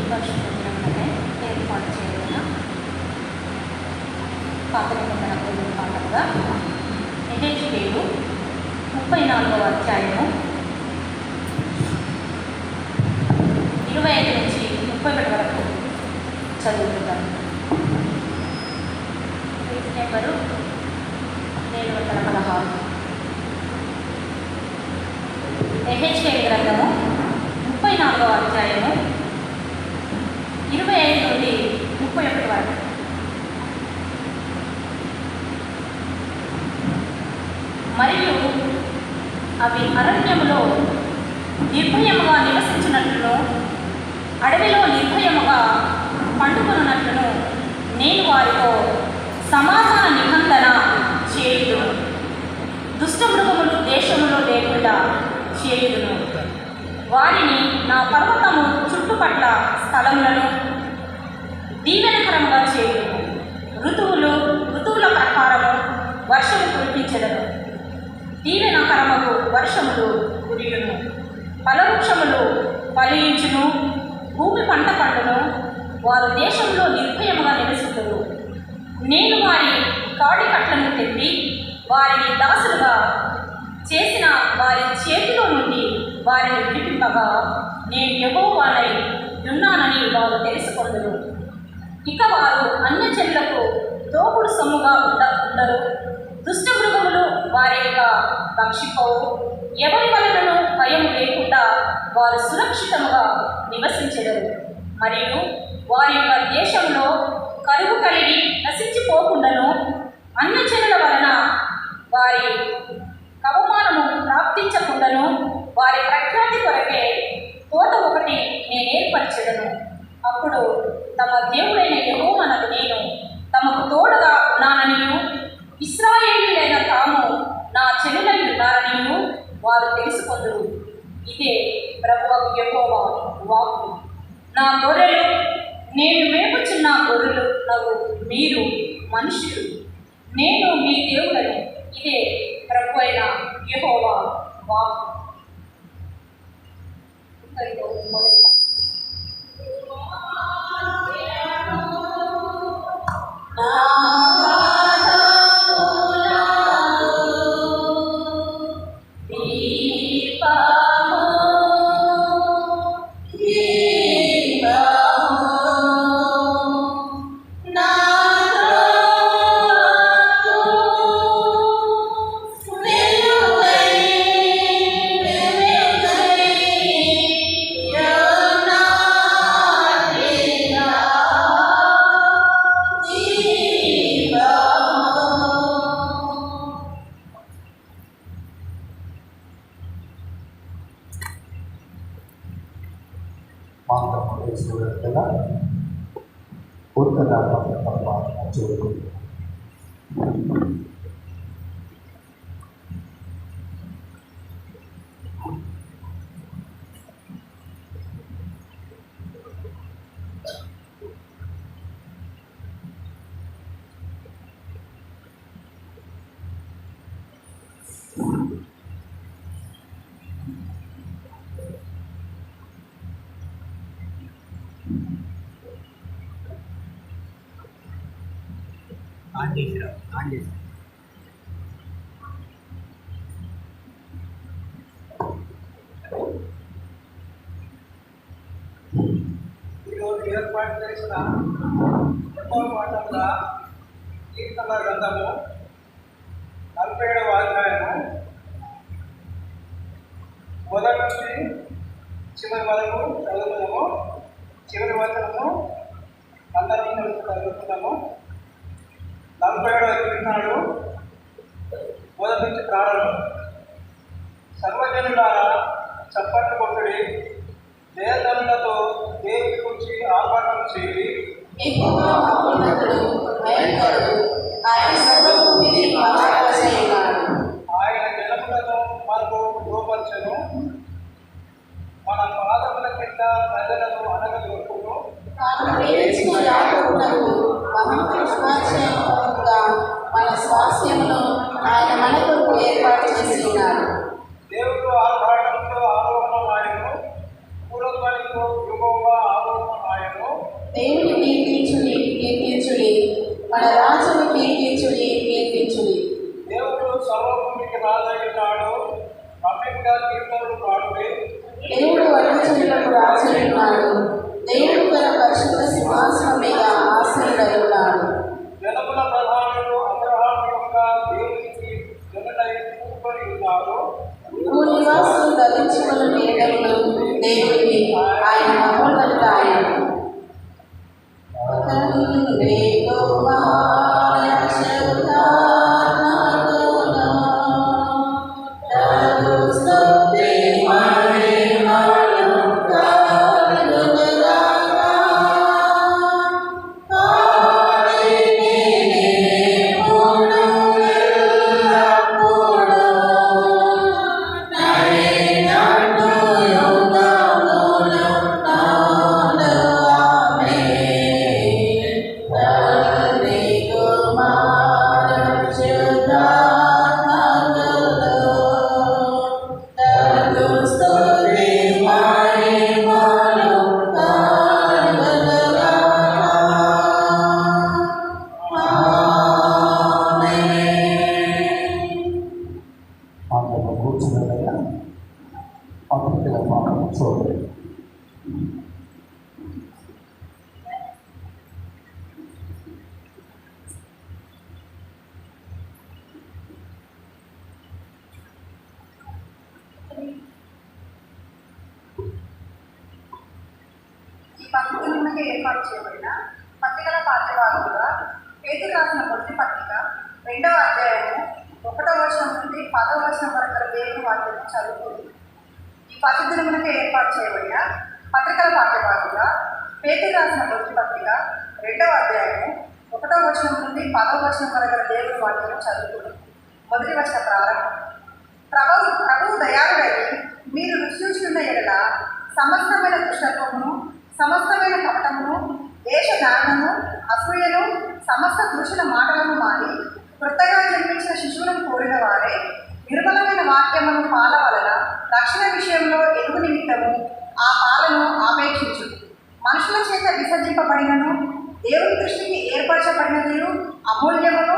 పరిశుద్ధ దినములకై ఏర్పాటు చేయబడిన పాత నిబంధన పాఠంగా యెహెజ్కేలు 34వ అధ్యాయము 25 నుంచి 31 వరకు చదువుతున్నాను. Page number 716. యెహెజ్కేలు గ్రంథము 34వ అధ్యాయము 25 నుండి 31 వరకు. మరియు అవి అరణ్యములో నిర్భయముగా నివసించినట్లును అడవిలో నిర్భయముగా పండుకొనున్నట్లును నేను వారితో సమాధాన నిబంధన చేయుదును. దుష్టమృగములు దేశములో లేకుండా చేయుదును. వారిని నా పర్వతము చుట్టుపట్ల స్థలములను దీవెనకరంగా చేయుదును. ఋతువుల ప్రకారము వర్షము కురిపించెదను. దీవెనకరముకు వర్షములు కురియును. ఫలవృక్షములు ఫలించును. భూమి పంట పండును. వారు దేశంలో నిర్భయముగా నివసిస్తురు. నేను వారి కాడి కట్లను తెప్పి వారిని దాసులుగా చేసిన వారి చేతిలో నుండి వారిని విడిపింపగా నేను యెహోవానై ఉన్నానని వారు తెలుసుకొందురు. ఇక వారు అన్యజనులకు దోపుడు సొమ్ముగా ఉండరు. దుష్టమృగములు వారి యొక్క భక్షిపోవు. ఎవరి వలనను భయము లేకుండా వారు సురక్షితముగా నివసించెదరు. మరియు వారి యొక్క దేశంలో కరువు కలిగి నశించిపోకుండాను అన్యజనుల వలన వారి అవమానము ప్రాప్తించకుండాను వారి ప్రఖ్యాతి కొరకే తోట ఒకటి నేను ఏర్పరచెదను. అప్పుడు తమ దేవుడైన యెహోవానకు నేను తమకు తోడుగా ఉన్నాననియు ఇశ్రాయేలీయులైన తాము నా చెలులై ఉన్నారనియు వారు తెలుసుకొందురు. ఇదే ప్రభువు యెహోవా వాక్కు. నా గొర్రెలు నేను మేపుచున్న గొర్రెలు నగు మీరు మనుషులు, నేను మీ దేవుడను. ఇదే ప్రభు అయిన యెహోవా వాక్కు. ఈరోజు ఏర్పాటు చేసిన రెండవ పాఠంగా కీర్తన గ్రంథము 47వ అధ్యాయము మొదటి నుంచి చివరి వరకు చదువుతున్నాము. చివరి వచనము అందరం కలిసి చదువుతున్నాము. 47వ కీర్తనలు మొదటి నుంచి ప్రారంభం. సర్వజనులారా చప్పట్లు కొట్టుడి, జయధ్వనులతో దేవుని గురించి ఆహ్వానం చేయి. ఆయన జనములను మనకు లోపరచను, మన పాదముల కింద ప్రజలను అనగదొరుకును. మన స్వాస్థ్యమును ఆయన మనకు ఏర్పాటు చేసి ఉన్నారు. దేవుడు ఆర్భాటంతో ఆరోహణమాయను, పూర్వధ్వనితో యుగోగా ఆరోహణమాయను. దేవుని కీర్తించుడి, కీర్తించుడి, మన రాజును కీర్తించుడి, కీర్తించుడి. దేవుడు సర్వభూమికి రాజైనాడు, నమ్మికగా కీర్తనలు పాడుడి. దేవుడు అన్యజనులకు రాజున్నాడు, దేవుడు తన పరిశుద్ధ సింహాసనం మీద ఆసీనుడై ఉన్నాడు. జనముల ప్రధానులు అబ్రహాము యొక్క దేవునికి జనులై కూడుకొని ఉన్నారు. భూనివాసులు ధరించుకున్న పీఠములు దేవుడికి, ఆయన మహోన్నత ఆయన. తండ్రి కుమార శుద్ధాత్మకును తగు స్తుతి మహిమలు కలుగుగాక. ఆదిని ఇప్పుడు ఎల్లప్పుడూ నైనట్టు యుగములు నాడు. ఆమేన్. తండ్రి కుమార శుద్ధాత్మకును తగు స్తుతి మహిమలు కలుగుగాక. ఆమేన్. అందరూ కూర్చున్నదయ్యా అప్పటికి పాఠం చూడండి. ఈ పంక్తులకి ఏర్పాటు చేయబడిన పత్రికల పాఠ్యభాగంగా పేతురు రాసిన మొదటి పత్రిక 2వ అధ్యాయము 1వ వచనం నుండి 10వ వచనం వరకు గల దేవుని వాక్యం చదువుతుంది. ఈ పద్ధతులకి ఏర్పాటు చేయబడిన పత్రికల పాఠ్యభాగంగా పేతురు రాసిన మొదటి పత్రిక 2వ అధ్యాయము 1వ వచనం నుండి 10వ వచనం వరకు గల దేవుని వాక్యం చదువుతుంది. మొదటి వచన ప్రారంభం. ప్రభువు దయాళుడై మీరు రుచి చూస్తున్న ఎడల సమస్తమైన దుష్టత్వమును, సమస్తమైన కపటమును, దేశ దానము, అసూయను, సమస్త దూషణ మాటలను మాని కొత్తగా జన్మించిన శిశువులను కోరిన వారే నిర్మలమైన వాక్యమును పాల వలన రక్షణ విషయంలో ఎదుగు నిమిత్తము ఆ పాలను ఆపేక్షించు. మనుషుల చేత విసర్జింపబడినను దేవుని దృష్టికి ఏర్పరచబడినదియు అమూల్యమును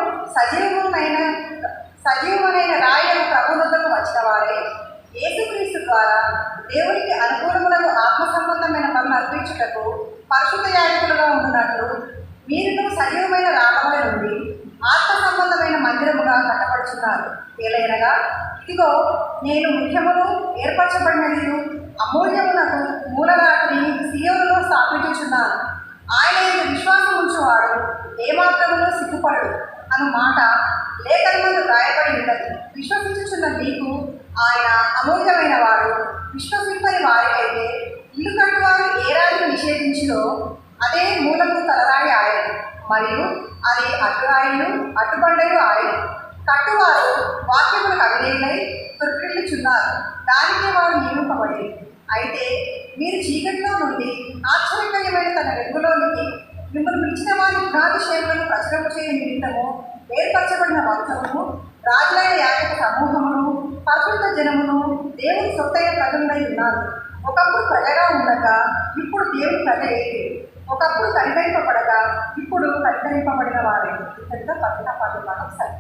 సజీవమైన రాయలను ప్రభువులకు వచ్చిన వారే యేసుక్రీస్తు ద్వారా దేవునికి అనుకూలములకు ఆత్మ సంబంధమైన పనులు అర్పించుటకు పరిశుద్ధ యాజకులుగా ఉంటున్నట్లు మీరును సజీవమైన రాగముల నుండి ఆత్మ సంబంధమైన మందిరముగా కట్టబడుచున్నారు. ఏలైనగా ఇదిగో నేను ముఖ్యమును ఏర్పరచబడినది అమూల్యమునకు మూలరాత్రిని సియోనులో స్థాపించుచున్నాను. ఆయన విశ్వాసం ఉంచువాడు ఏమాత్రములో సిగ్గుపడు అను మాట లేఖనమందు రాయబడి ఉన్నది. విశ్వసించుచున్న నీకు ఆయన అమూల్యమైన వాడు. విశ్వసింపని వారికైతే ఇల్లు కట్టువారు ఏ రాయిని నిషేధించినో అదే మూలకు తలరాయి ఆయన, మరియు అది అడ్డురాయిలు అడ్డుబండలు ఆయన. కట్టువారు వాక్యములకు అవిధేయులై తొట్టిల్లుచున్నారు, దానికి వారు నియమింపబడి. అయితే మీరు చీకటిలో నుండి ఆశ్చర్యకరమైన తన వెలుగులోనికి మిమ్మల్ని మించిన వారి గుణాతిశయములను ప్రచురము చేయ నిమిత్తము ఏర్పరచబడిన వంశమును, రాజులైన యాజక సమూహమును, పరిశుద్ధ జనమును, దేవుని సొత్తైన ప్రజలుడై ఉన్నారు. ఒకప్పుడు ప్రజగా ఉండగా ఇప్పుడు దేవుని ప్రజ ఏది, ఒకప్పుడు కనికరింపబడగా ఇప్పుడు కనికరింపబడిన వారే. ఇక్కడితో పత్రికా పాఠ్యభాగం సరే.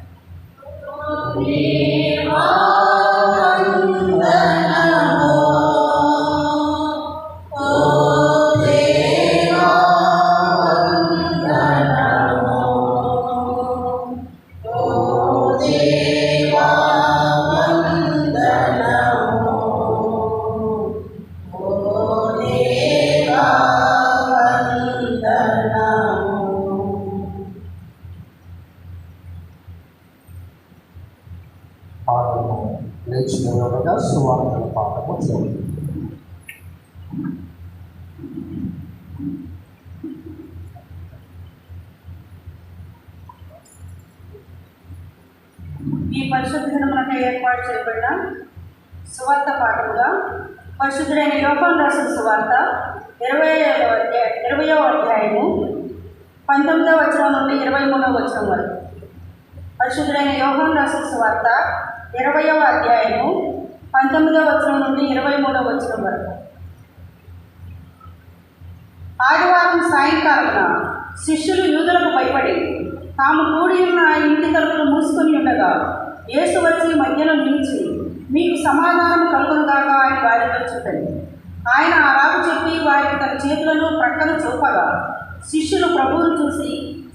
లేచిన వేళగా సువార్తల పాఠము చూడండి. ఈ పరిశుద్ధ దినమునకు ఏర్పాటు చేయబడిన సువార్త పాఠముగా పరిశుద్ధుడైన యోహాను రాసిన సువార్త 20వ అధ్యాయము 19వ వచనం నుండి 23వ వచనం వరకు. పరిశుద్ధుడైన యోహాను రాసిన సువార్త 20వ అధ్యాయము 19వ వచనం నుండి 23వ వచనం వరకు. ఆదివారం శుక్రవారం సాయంకాలమున శిష్యులు యూదులకు భయపడి తాము కూడి ఉన్న ఇంటి తలుపులు మూసుకొని ఉండగా యేసు వచ్చి మధ్యలో నిలిచి మీకు సమాధానం కలుగునుగాక అని వారితో చెప్పాడు. ఆయన అలాగ చెప్పి వారికి తన చేతులను ప్రక్కన చూపగా శిష్యులు ప్రభువును చూసి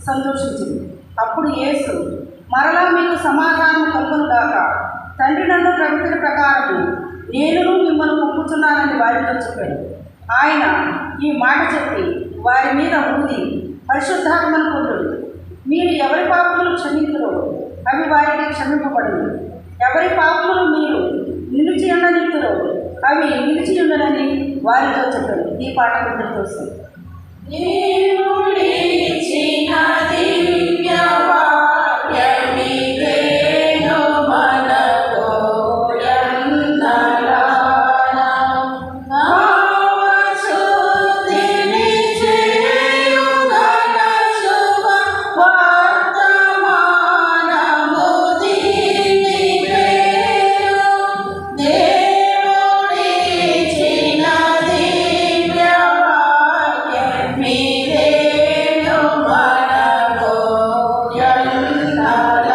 సంతోషించింది. అప్పుడు యేసు మరలా మీకు సమాధానం కలుగునుగాక, తండ్రి నన్ను ప్రకటన ప్రకారము నేను మిమ్మల్ని పంపుతున్నానని వారితో చెప్పాడు. ఆయన ఈ మాట చెప్పి వారి మీద ఊది పరిశుద్ధాత్మను పొందుడు. మీరు ఎవరి పాపములు క్షమించురో అవి వారికి క్షమింపబడును, ఎవరి పాపములు మీరు నిలిచి ఉండనిస్తురో అవి నిలిచి ఉండనని వారితో చెప్పాడు. ఈ పాట ఇద్దరితో వస్తుంది. దేవుడిచ్చిన దివ్య వాక్యమిదేను మనకు ఎన్నలానా. భావశుద్ధిని చేయుగల శుభ వర్తమానము దీని పేరు. దేవుడిచ్చిన దివ్య వాక్యమిదేను మనకు ఎన్నలానా.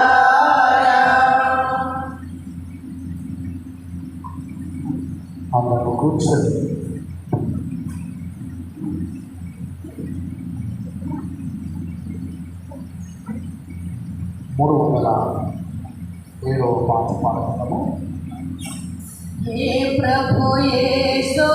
అందరూ కూర్చొని మూడు వందల 7వ పాట పాడుతున్నాము. हे प्रभु येसो